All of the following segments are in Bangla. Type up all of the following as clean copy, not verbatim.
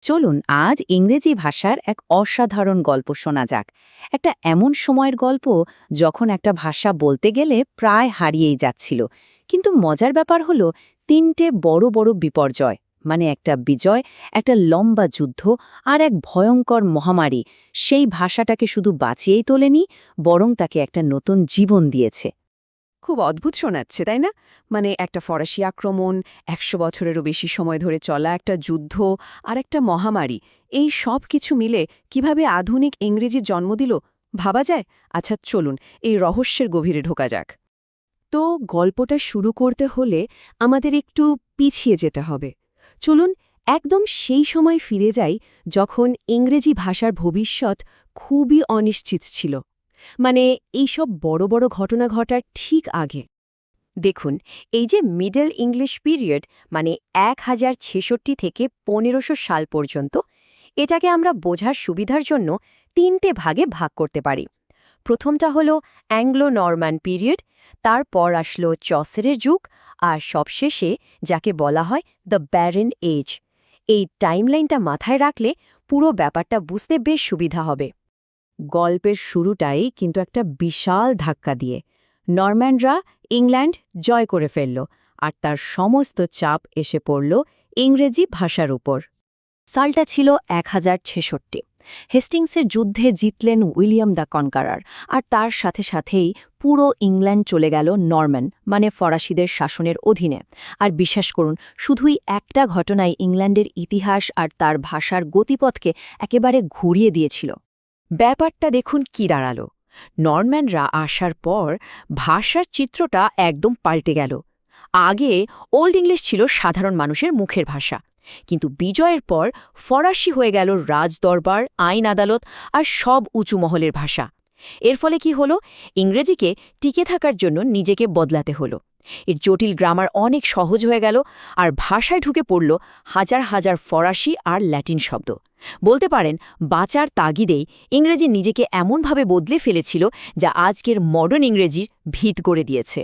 চলুন আজ ইংরেজি ভাষার এক অসাধারণ গল্প শোনা যাক। একটা এমন সময়ের গল্প যখন একটা ভাষা বলতে গেলে প্রায় হারিয়েই যাচ্ছিল, কিন্তু মজার ব্যাপার হলো তিনটে বড় বড় বিপর্যয়, মানে একটা বিজয়, একটা লম্বা যুদ্ধ আর এক ভয়ঙ্কর মহামারী সেই ভাষাটাকে শুধু বাঁচিয়েই তোলেনি, বরং তাকে একটা নতুন জীবন দিয়েছে। খুব অদ্ভুত শোনাচ্ছে তাই না? মানে একটা ফরাসি আক্রমণ, ১০০ বছরেরও বেশি সময় ধরে চলা একটা যুদ্ধ আর একটা মহামারী, এই সব কিছু মিলে কিভাবে আধুনিক ইংরেজির জন্ম দিল ভাবা যায়? আচ্ছা চলুন এই রহস্যের গভীরে ঢোকা যাক। তো গল্পটা শুরু করতে হলে আমাদের একটু পিছিয়ে যেতে হবে। চলুন একদম সেই সময় ফিরে যাই যখন ইংরেজি ভাষার ভবিষ্যৎ খুবই অনিশ্চিত ছিল। মানে এইসব বড় বড় ঘটনা ঘটার ঠিক আগে। দেখুন, এই যে মিডল ইংলিশ পিরিয়ড, মানে ১০৬৬ থেকে ১৫০০ সাল পর্যন্ত, এটাকে আমরা বোঝার সুবিধার জন্য তিনটে ভাগে ভাগ করতে পারি। প্রথমটা হলো অ্যাংলো নরম্যান পিরিয়ড, তারপর আসলো চসেরের যুগ, আর সবশেষে যাকে বলা হয় দ্য ব্যারেন এজ। এই টাইমলাইনটা মাথায় রাখলে পুরো ব্যাপারটা বুঝতে বেশ সুবিধা হবে। গল্পের শুরুটাই কিন্তু একটা বিশাল ধাক্কা দিয়ে। নরম্যানরা ইংল্যান্ড জয় করে ফেলল, আর তার সমস্ত চাপ এসে পড়ল ইংরেজি ভাষার উপর। সালটা ছিল ১০৬৬। হেস্টিংসের যুদ্ধে জিতলেন উইলিয়াম দ্য কনকারার, আর তার সাথে সাথেই পুরো ইংল্যান্ড চলে গেল নরম্যান, মানে ফরাসিদের শাসনের অধীনে। আর বিশ্বাস করুন, শুধুই একটা ঘটনাই ইংল্যান্ডের ইতিহাস আর তার ভাষার গতিপথকে একেবারে ঘুরিয়ে দিয়েছিল। ব্যাপারটা দেখুন কি দাঁড়ালো। নরম্যানরা আসার পর ভাষার চিত্রটা একদম পাল্টে গেল। আগে ওল্ড ইংলিশ ছিল সাধারণ মানুষের মুখের ভাষা, কিন্তু বিজয়ের পর ফরাসি হয়ে গেল রাজদরবার, আইন আদালত আর সব উঁচু মহলের ভাষা। এর ফলে কি হলো? ইংরেজিকে টিকে থাকার জন্য নিজেকে বদলাতে হলো। এর জটিল গ্রামার অনেক সহজ হয়ে গেল, আর ভাষায় ঢুকে পড়ল হাজার হাজার ফরাসি আর ল্যাটিন শব্দ। বলতে পারেন, বাঁচার তাগিদেই ইংরেজি নিজেকে এমনভাবে বদলে ফেলেছিল যা আজকের মডার্ন ইংরেজির ভিত করে দিয়েছে।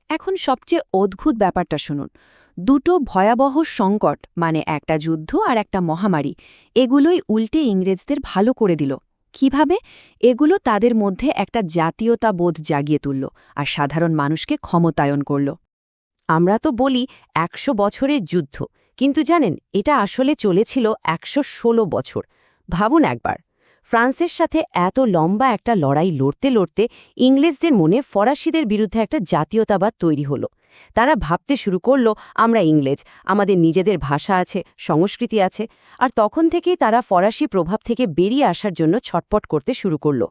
এখন সবচেয়ে অদ্ভুত ব্যাপারটা শুনুন। দুটো ভয়াবহ সংকট, মানে একটা যুদ্ধ আর একটা মহামারী, এগুলোই উল্টে ইংরেজদের ভালো করে দিল। কিভাবে? এগুলো তাদের মধ্যে একটা জাতীয়তাবোধ জাগিয়ে তুলল আর সাধারণ মানুষকে ক্ষমতায়ন করল। আমরা তো বলি ১০০ বছরের যুদ্ধ, কিন্তু জানেন এটা আসলে চলেছিল ১১৬ বছর। ভাবুন একবার, ফ্রান্সের সাথে এত লম্বা একটা লড়াই লড়তে লড়তে ইংরেজদের মনে ফরাসিদের বিরুদ্ধে একটা জাতীয়তাবাদ তৈরি হলো। তারা ভাবতে শুরু করল, আমরা ইংরেজ, আমাদের নিজেদের ভাষা আছে, সংস্কৃতি আছে। আর তখন থেকেই তারা ফরাসি প্রভাব থেকে বেরিয়ে আসার জন্য ছটপট করতে শুরু করল।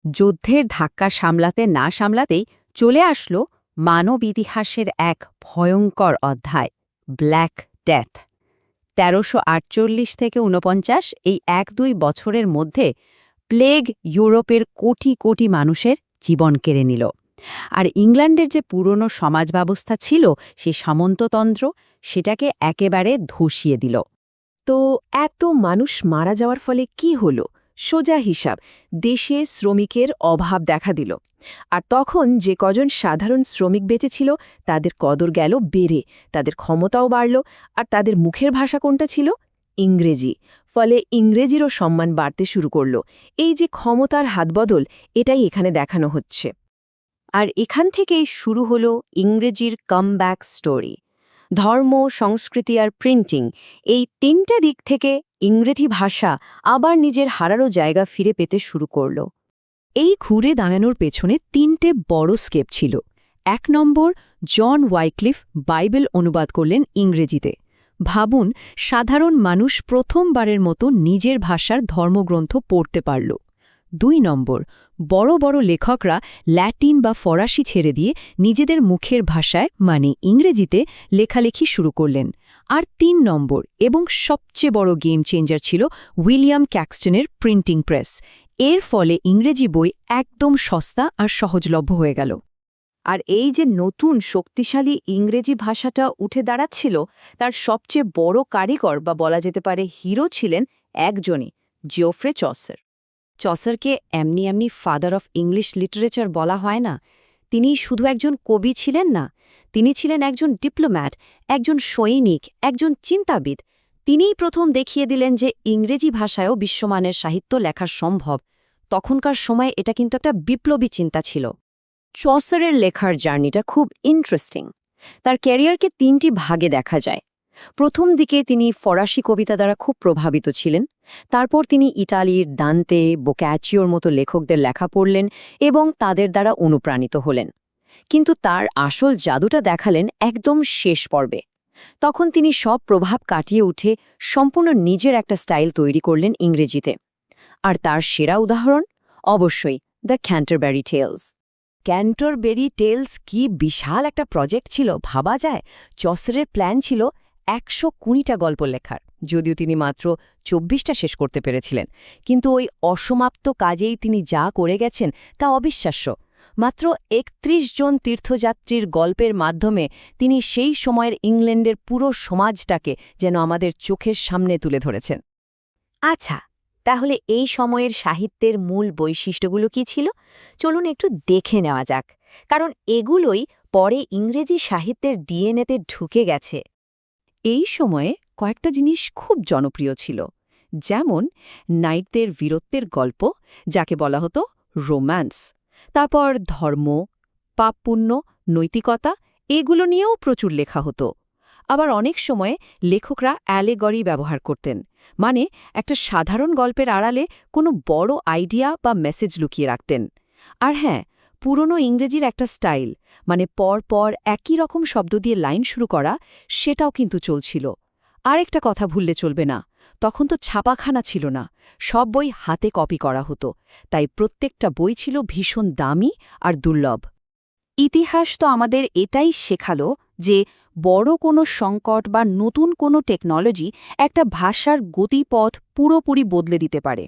যুদ্ধের ধাক্কা সামলাতে না সামলাতেই চলে আসলো মানব ইতিহাসের এক ভয়ঙ্কর অধ্যায়, ব্ল্যাক ডেথ। ১৩৪৮ থেকে ৪৯ এই ১-২ বছরের মধ্যে প্লেগ ইউরোপের কোটি কোটি মানুষের জীবন কেড়ে নিল। আর ইংল্যান্ডের যে পুরনো সমাজ ব্যবস্থা ছিল, সেই সামন্ততন্ত্র, সেটাকে একেবারে ধসিয়ে দিল। তো এত মানুষ মারা যাওয়ার ফলে কি হলো? সোজা হিসাব, দেশে শ্রমিকের অভাব দেখা দিল। আর তখন যে কজন সাধারণ শ্রমিক বেঁচে ছিল, তাদের কদর গেল বেড়ে, তাদের ক্ষমতাও বাড়ল। আর তাদের মুখের ভাষা কোনটা ছিল? ইংরেজি। ফলে ইংরেজিরও সম্মান বাড়তে শুরু করল। এই যে ক্ষমতার হাতবদল, এটাই এখানে দেখানো হচ্ছে। আর এখান থেকেই শুরু হলো ইংরেজির কামব্যাক স্টোরি। ধর্ম, সংস্কৃতি আর প্রিন্টিং, এই তিনটে দিক থেকে ইংরেজি ভাষা আবার নিজের হারানো জায়গা ফিরে পেতে শুরু করল। এই ঘুরে দাঁড়ানোর পেছনে তিনটে বড় স্কেপ ছিল। ১ নম্বর, জন ওয়াইক্লিফ বাইবেল অনুবাদ করলেন ইংরেজিতে। ভাবুন, সাধারণ মানুষ প্রথমবারের মতো নিজের ভাষার ধর্মগ্রন্থ পড়তে পারল। ২ নম্বর, বড় বড় লেখকরা ল্যাটিন বা ফরাসি ছেড়ে দিয়ে নিজেদের মুখের ভাষায়, মানে ইংরেজিতে, লেখালেখি শুরু করলেন। আর ৩ নম্বর এবং সবচেয়ে বড় গেম চেঞ্জার ছিল উইলিয়াম ক্যাক্সটনের প্রিন্টিং প্রেস। এর ফলে ইংরেজি বই একদম সস্তা আর সহজলভ্য হয়ে গেল। আর এই যে নতুন শক্তিশালী ইংরেজি ভাষাটা উঠে দাঁড়াচ্ছিল, তার সবচেয়ে বড় কারিগর বা বলা যেতে পারে হিরো ছিলেন একজনই, জিওফ্রে চসার। চসারকে এমনি এমনি ফাদার অফ ইংলিশ লিটারেচার বলা হয় না। তিনি শুধু একজন কবি ছিলেন না, তিনি ছিলেন একজন ডিপ্লোম্যাট, একজন সৈনিক, একজন চিন্তাবিদ। তিনিই প্রথম দেখিয়ে দিলেন যে ইংরেজি ভাষায়ও বিশ্বমানের সাহিত্য লেখা সম্ভব। তখনকার সময়ে এটা কিন্তু একটা বিপ্লবী চিন্তা ছিল। চসারের লেখার জার্নিটা খুব ইন্টারেস্টিং। তার ক্যারিয়ারকে 3টি ভাগে দেখা যায়। প্রথম দিকে তিনি ফরাসি কবিতা দ্বারা খুব প্রভাবিত ছিলেন। তারপর তিনি ইটালির দান্তে, বোক্যাচিওর মতো লেখকদের লেখা পড়লেন এবং তাদের দ্বারা অনুপ্রাণিত হলেন। কিন্তু তার আসল জাদুটা দেখালেন একদম শেষ পর্বে। তখন তিনি সব প্রভাব কাটিয়ে উঠে সম্পূর্ণ নিজের একটা স্টাইল তৈরি করলেন ইংরেজিতে। আর তার সেরা উদাহরণ অবশ্যই the Canterbury Tales. Canterbury Tales কি বিশাল একটা প্রজেক্ট ছিল ভাবা যায়। চসারের প্ল্যান ছিল 120টা গল্প লেখার, যদিও তিনি মাত্র 24টা শেষ করতে পেরেছিলেন। কিন্তু ওই অসমাপ্ত কাজেই তিনি যা করে গেছেন তা অবিশ্বাস্য। মাত্র 31 জন তীর্থযাত্রীর গল্পের মাধ্যমে তিনি সেই সময়ের ইংল্যান্ডের পুরো সমাজটাকে যেন আমাদের চোখের সামনে তুলে ধরেছেন। আচ্ছা, তাহলে এই সময়ের সাহিত্যের মূল বৈশিষ্ট্যগুলো কি ছিল? চলুন একটু দেখে নেওয়া যাক, কারণ এগুলোই পরে ইংরেজি সাহিত্যের ডিএনএতে ঢুকে গেছে। এই সময়ে কয়েকটা জিনিস খুব জনপ্রিয় ছিল, যেমন নাইটদের বীরত্বের গল্প, যাকে বলা হতো রোম্যান্স। তারপর ধর্ম, পাপ-পুণ্য, নৈতিকতা, এগুলো নিয়েও প্রচুর লেখা হতো। আবার অনেক সময়ে লেখকরা অ্যালেগরি ব্যবহার করতেন, মানে একটা সাধারণ গল্পের আড়ালে কোনো বড় আইডিয়া বা মেসেজ লুকিয়ে রাখতেন। আর হ্যাঁ, পুরনো ইংরেজির একটা স্টাইল, মানে পর একই রকম শব্দ দিয়ে লাইন শুরু করা, সেটাও কিন্তু চলছিল। আরেকটা কথা ভুললে চলবে না, তখন তো ছাপাখানা ছিল না, সব বই হাতে কপি করা হতো, তাই প্রত্যেকটা বই ছিল ভীষণ দামি আর দুর্লভ। ইতিহাস তো আমাদের এটাই শেখালো যে বড় কোনো সংকট বা নতুন কোনো টেকনোলজি একটা ভাষার গতিপথ পুরোপুরি বদলে দিতে পারে।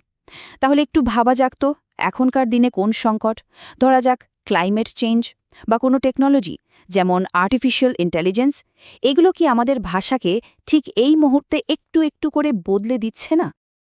তাহলে একটু ভাবা যাক তো, এখনকার দিনে কোন সংকট? ধরা যাক ক্লাইমেট চেঞ্জ বা কোনো টেকনোলজি যেমন আর্টিফিশিয়াল ইন্টেলিজেন্স, এগুলো কি আমাদের ভাষাকে ঠিক এই মুহূর্তে একটু একটু করে বদলে দিচ্ছে না?